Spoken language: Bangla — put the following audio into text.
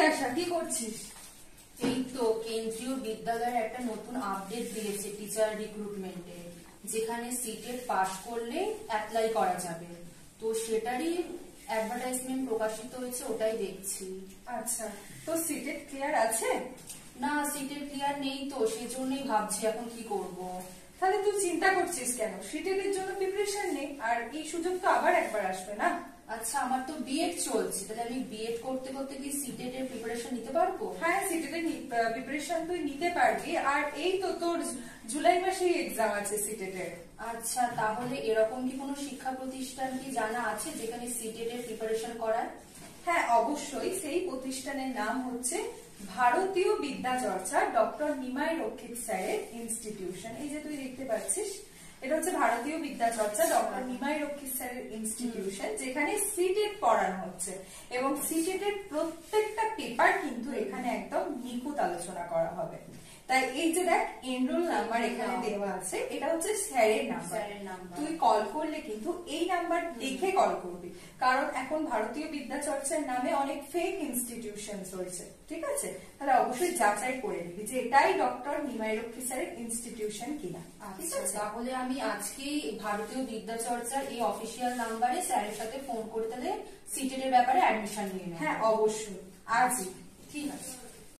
আশা, কি করছিস? এই তো কেন্দ্রীয় বিদ্যালয়ের একটা নতুন আপডেট দিয়েছে টিচার রিক্রুটমেন্টে, যেখানে সিটেট পাস করলে অ্যাপ্লাই করা যাবে। তো সেটারই অ্যাডভার্টাইজমেন্ট প্রকাশিত হয়েছে, ওটাই দেখছি। আচ্ছা, তো সিটেট ক্লিয়ার আছে? না, সিটেট ক্লিয়ার নেই তো, সেজন্যই ভাবছি এখন কি করব। তাহলে তুই চিন্তা করছিস কেন? সিটেট এর জন্য প্রিপারেশন নে, আর এই সুযোগ তো আবার একবার আসবে না? আচ্ছা, আমার তো বিএড চলছে, তাহলে আমি বিএড করতে করতে কি সিটেট এর প্রিপারেশন নিতে পারবো? হ্যাঁ, সিটেট এর প্রিপারেশন তুই নিতে পারবি। আর এই তো তোর জুলাই মাসেই এক্সাম আছে সিটেট এর। আচ্ছা, তাহলে এরকম কি কোনো শিক্ষা প্রতিষ্ঠান কি জানা আছে যেখানে সিটেট এর প্রিপারেশন করায়? হ্যাঁ, অবশ্যই। সেই প্রতিষ্ঠানের নাম হচ্ছে ভারতীয় বিদ্যা চর্চা ডক্টর নিমাই রক্ষিত স্যারের ইনস্টিটিউশন। এই যে তুই দেখতে পাচ্ছিস, এটা হচ্ছে ভারতীয় বিদ্যা চর্চা ডক্টর নিমাই রক্ষিত স্যারের ইনস্টিটিউশন, যেখানে সিটেট পড়ানো হচ্ছে এবং সিটেট এর প্রত্যেকটা পেপার কিন্তু এখানে একদম নিখুঁত আলোচনা করা হবে। তাই এই যে দেখ এনরোল নাম্বার এখানে দেওয়া আছে, এটা হচ্ছে স্যারের নাম্বার। তুই কল করলে কিন্তু এই নাম্বার দেখে কল করবি, কারণ এখন ভারতীয় বিদ্যা চর্চার নামে অনেক ফেক ইনস্টিটিউশন রয়েছে। ঠিক আছে, তাহলে অবশ্যই যাচাই করে নিবি যে এটাই ডক্টর নিমাই রক্ষী স্যারের ইনস্টিটিউশন কিনা। ঠিক আছে, তাহলে আমি আজকেই ভারতীয় বিদ্যা চর্চার এই অফিসিয়াল নাম্বারে স্যারের সাথে ফোন করে তাহলে সিটেট এর ব্যাপারে অ্যাডমিশন নিয়ে নেব। হ্যাঁ অবশ্যই, আজই। ঠিক আছে।